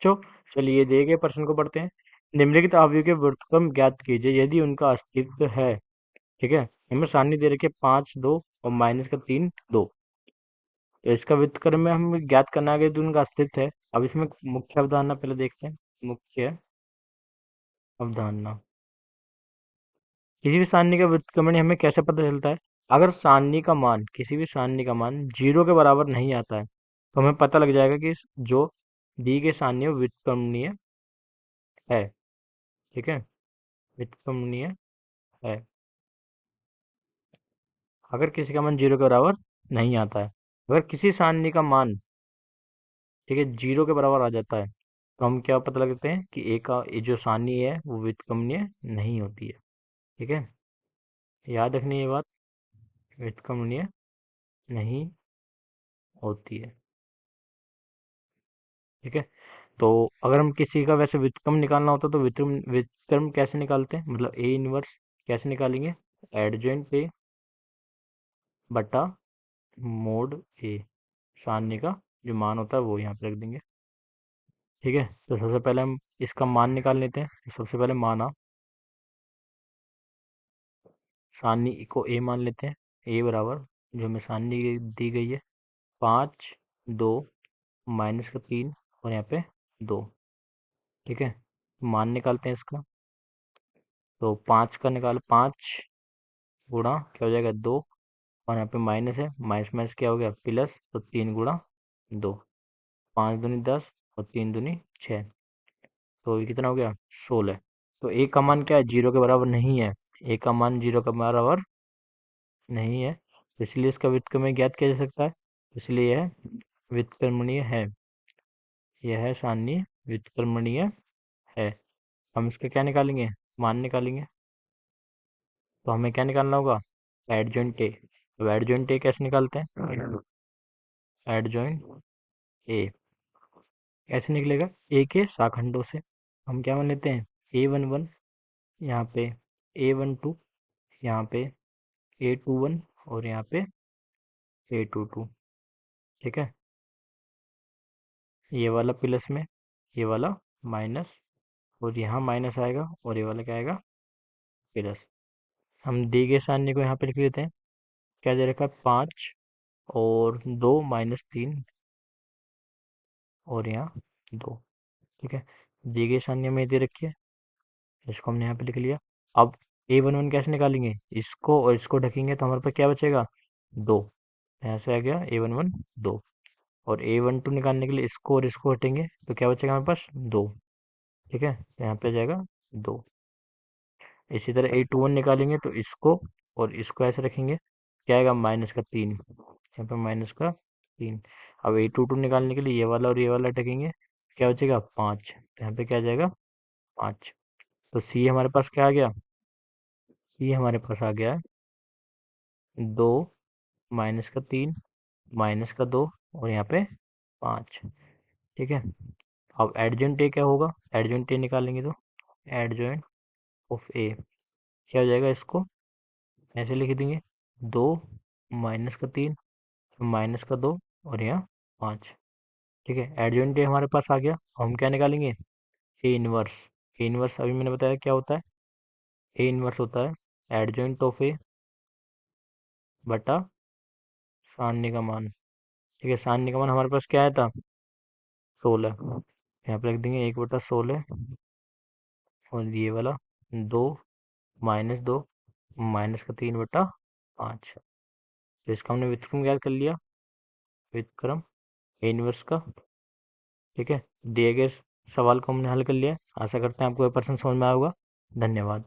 बच्चों, चलिए ये दिए गए प्रश्न को पढ़ते हैं। निम्नलिखित अवयव के व्युत्क्रम ज्ञात कीजिए यदि उनका अस्तित्व है। ठीक है, हमें सारणी दे रखी है 5 2 और माइनस का 3 2। तो इसका व्युत्क्रम में हमें ज्ञात करना है कि उनका अस्तित्व है। अब इसमें मुख्य अवधारणा पहले देखते हैं। मुख्य अवधारणा, किसी भी सारणी का व्युत्क्रमण हमें कैसे पता चलता है? अगर सारणी का मान, किसी भी सारणी का मान 0 के बराबर नहीं आता है तो हमें पता लग जाएगा कि जो दी गई सारणी है वो व्युत्क्रमणीय है। ठीक है, व्युत्क्रमणीय है। अगर किसी का मान 0 के बराबर नहीं आता है, अगर किसी सारणी का मान, ठीक है, 0 के बराबर आ जाता है तो हम क्या पता लगते हैं कि ए का ये जो सारणी है वो व्युत्क्रमणीय नहीं होती है। ठीक है, याद रखनी ये बात, व्युत्क्रमणीय नहीं होती है। ठीक है, तो अगर हम किसी का वैसे व्युत्क्रम निकालना होता तो व्युत्क्रम व्युत्क्रम कैसे निकालते हैं, मतलब ए इनवर्स कैसे निकालेंगे? एडजेंट ए बटा मोड ए, सारणी का जो मान होता है वो यहाँ पे रख देंगे। ठीक है, तो सबसे पहले हम इसका मान निकाल लेते हैं। तो सबसे पहले माना, सारणी को ए मान लेते हैं। ए बराबर, जो हमें सारणी दी गई है, 5 2 माइनस का 3 और यहाँ पे 2। ठीक है, मान निकालते हैं इसका। तो 5 का निकाल, 5 गुणा क्या हो जाएगा 2, और यहाँ पे माइनस है, माइनस माइनस क्या हो गया प्लस, तो 3 गुणा 2, 5 दूनी 10 और 3 दूनी 6, तो ये कितना हो गया 16। तो ए का मान क्या है, 0 के बराबर नहीं है। ए का मान 0 के बराबर नहीं है, तो इसलिए इसका व्युत्क्रम ज्ञात किया जा सकता है। इसलिए यह व्युत्क्रमणीय है। यह है सारणी व्युत्क्रमणीय है। हम इसका क्या निकालेंगे, मान निकालेंगे। तो हमें क्या निकालना होगा, एडजॉइंट ए। तो एडजॉइंट ए कैसे निकालते हैं? एडजॉइंट ए कैसे निकलेगा, ए के शाखंडों से। हम क्या मान लेते हैं, A11 यहाँ पे, A12 यहाँ पे, A21 और यहाँ पे A22। ठीक है, ये वाला प्लस में, ये वाला माइनस, और यहाँ माइनस आएगा और ये वाला क्या आएगा प्लस। हम दी गई सारणी को यहाँ पे लिख लेते हैं। क्या दे रखा है, 5 और 2 माइनस 3 और यहाँ 2। ठीक है, दी गई सारणी हमें दे रखी है, इसको हमने यहाँ पे लिख लिया। अब A11 कैसे निकालेंगे, इसको और इसको ढकेंगे तो हमारे पास क्या बचेगा 2। यहाँ से आ गया A11 2, और A12 निकालने के लिए इसको और इसको हटेंगे तो क्या बचेगा हमारे पास 2। ठीक है, तो यहाँ पे आ जाएगा 2। इसी तरह A21 निकालेंगे तो इसको और इसको ऐसे रखेंगे, क्या आएगा माइनस का 3, यहाँ पे माइनस का 3। अब A22 निकालने के लिए ये वाला और ये वाला हटेंगे, क्या बचेगा 5, तो यहाँ पे क्या आ जाएगा 5। तो सी हमारे पास क्या आ गया, सी हमारे पास आ गया है 2 माइनस का 3 माइनस का 2 और यहाँ पे 5। ठीक है, अब एडजॉइंट ए क्या होगा, एडजॉइंट ए निकालेंगे तो एडजॉइंट ऑफ ए क्या हो जाएगा, इसको ऐसे लिख देंगे 2 माइनस का 3 माइनस का 2 और यहाँ 5। ठीक है, एडजॉइंट ए हमारे पास आ गया। हम क्या निकालेंगे, ए इनवर्स। ए इनवर्स अभी मैंने बताया क्या होता है, ए इनवर्स होता है एडजॉइंट ऑफ ए बटा सारणी का मान। ठीक है, सारणी का मान हमारे पास क्या आया था 16, यहाँ पे रख देंगे 1/16, और ये वाला 2 माइनस 2 माइनस का 3/5। तो इसका हमने व्युत्क्रम ज्ञात कर लिया, व्युत्क्रम ए इनवर्स का। ठीक है, दिए गए सवाल को हमने हल कर लिया। आशा करते हैं आपको ये प्रश्न समझ में आया होगा। धन्यवाद।